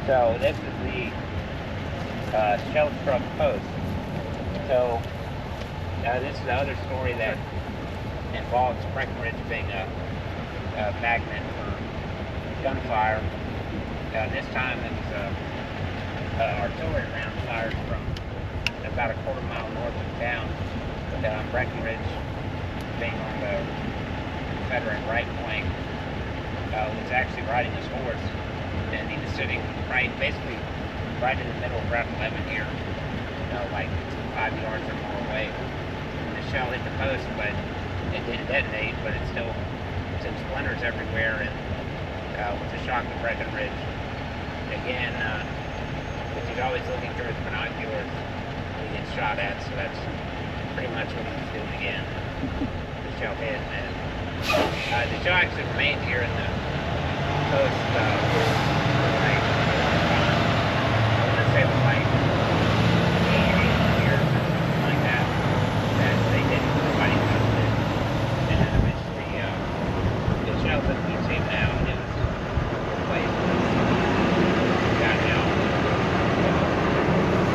So this is the Schultz truck post. So this is the other story that involves Breckenridge being a magnet for gunfire. This time it was artillery round fired from about a quarter mile north of town. Breckenridge, being on the Confederate right flank, was actually riding his horse, and he was sitting basically right in the middle of Route 11 here, like 5 yards or more away. And the shell hit the post, but it didn't detonate, but it still sent splinters everywhere, and was a shock to Breckenridge. Again, because he's always looking through his binoculars when he gets shot at, so that's pretty much what he was doing again. The shell hit, and the shell actually remained here in the post for like a long time. I want to say it was like 8 years or something like that, that they didn't, nobody touched it. And then eventually, the shell's in the museum now, and it was replaced. Got out.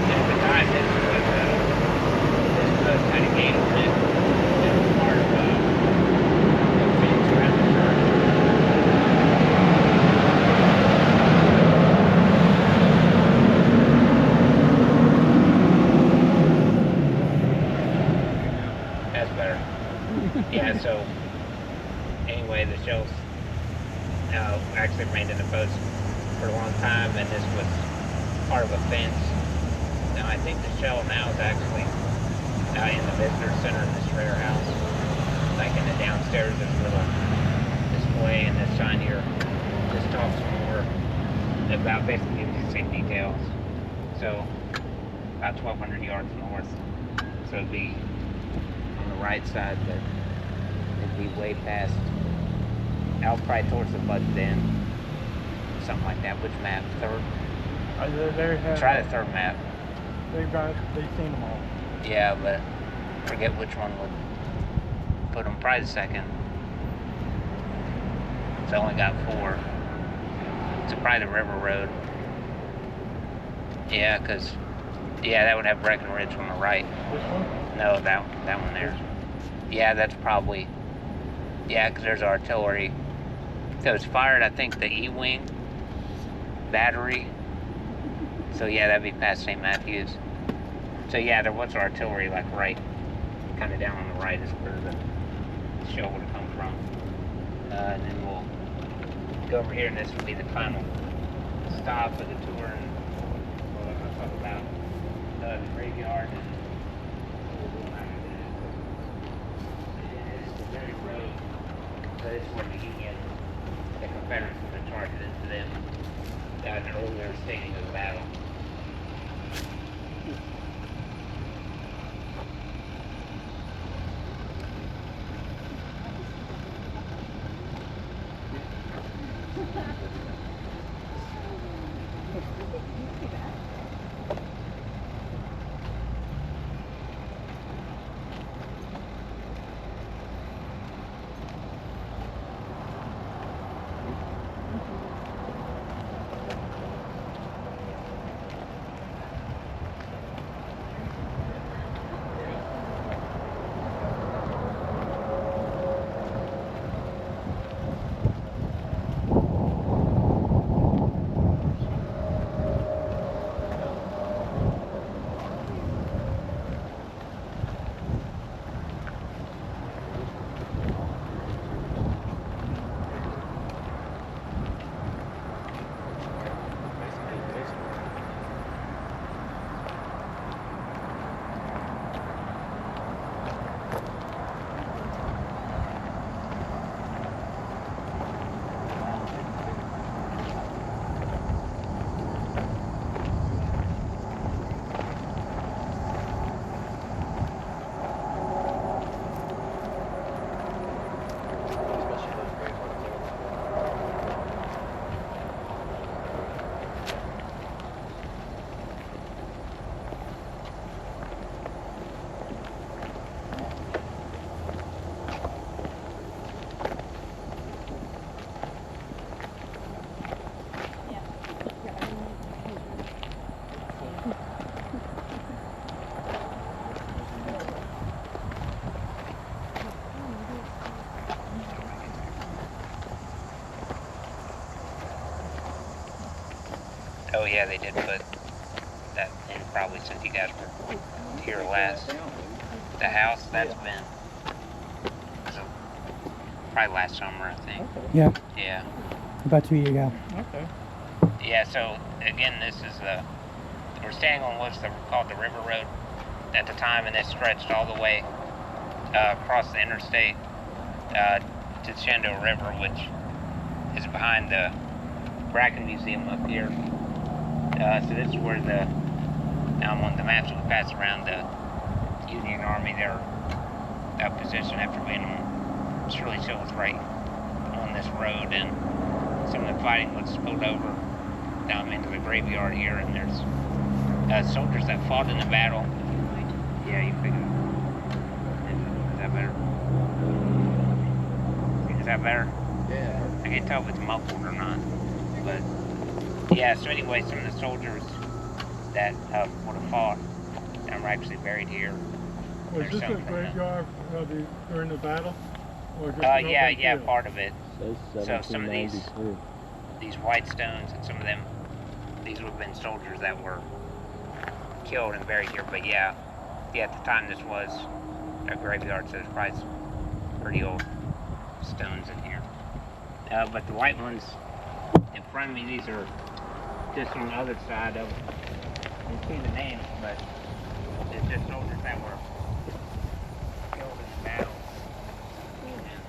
And at the time, this post had a gate on it. It was part of the fence around the church. That's better. Yeah, so anyway, the shells actually remained in the post for a long time, and this was part of a fence. Now I think the shell now is actually in the visitor center in this rare house. Like in the downstairs, there's a little display, and this sign here just talks more about, basically gives you the same details. So about 1,200 yards north. So it'd be on the right side, but it'd be way past, out probably towards the butted end, something like that. Which map? Third? Try the third map. They've seen them all. Yeah, but forget which one would put them. Probably the second. It's only got 4. It's probably the River Road. Yeah, because that would have Breckenridge on the right. This one? No, that one there. Yeah, that's probably, because there's artillery. So it's fired, I think, the E-wing battery. So yeah, that'd be past St. Matthews. So yeah, there was artillery like right, kind of down on the right is where the shell would have come from. And then we'll go over here, and this will be the final stop of the tour, and we're going to talk about the graveyard and what we'll do after that. It's the very road, so this is where the Union, the Confederates would have charged into them in an earlier staging of the battle. Oh yeah, they did put that in probably since you guys were here last. The house, that's been so, probably last summer, I think. Okay. Yeah, Yeah. about 2 years ago. Okay. Yeah, so again, this is we're standing on what's called the River Road at the time, and it stretched all the way across the interstate to the Shenandoah River, which is behind the Bracken Museum up here. So this is where now on the maps we pass around the Union Army, their position after being on Shirley Schultz right on this road, and some of the fighting was spilled over down into the graveyard here, and there's soldiers that fought in the battle. Yeah, you pick it up. Is that better? Is that better? Yeah. I can't tell if it's muffled or not, but yeah, so anyway, some of the soldiers that would have fought and were actually buried here. Was There's this some a from graveyard during the battle? Or just yeah, part of it. Says So some of these 1793. white stones, and some of them, these would have been soldiers that were killed and buried here. But yeah, at the time this was a graveyard, so there's probably some pretty old stones in here. But the white ones in front of me, these are just on the other side of, you see the names, but it's just soldiers that were killed in the battle. And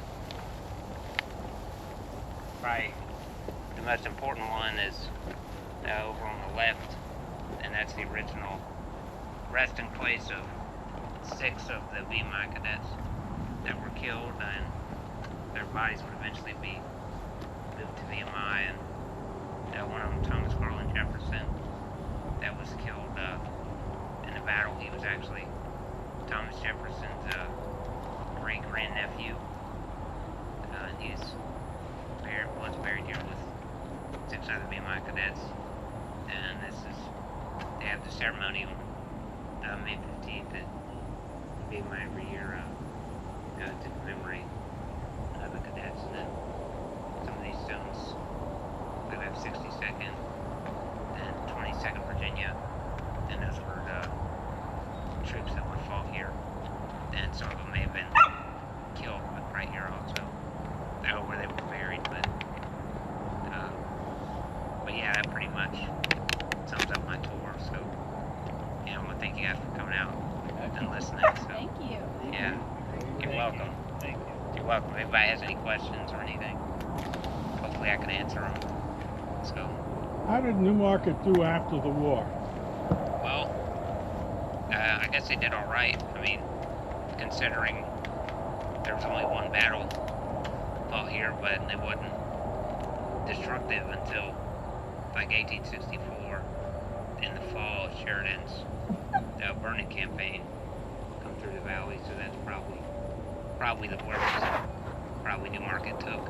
probably the most important one is over on the left, and that's the original resting place of 6 of the VMI cadets that were killed, and their bodies would eventually be moved to VMI. And one of them, Thomas Garland Jefferson, that was killed in the battle. He was actually Thomas Jefferson's great-grandnephew. And was buried here with 6 other VMI cadets. And they have the ceremony on May 15th at VMI every year to commemorate the cadets. And then some of these stones, we have 62nd and 22nd Virginia, and those were the troops that would fought here. And some of them may have been killed right here also, where they were buried. But yeah, that pretty much sums up my tour. So, I want to thank you guys for coming out and listening. So, Thank you. yeah, you're welcome. Thank you. You're welcome. If anybody has any questions or anything, hopefully I can answer them. So, How did Newmarket do after the war? well, I guess they did all right. I mean, considering there was only one battle fought here, but it wasn't destructive until like 1864 in the fall. Sheridan's burning campaign come through the valley, so that's probably the worst probably Newmarket took.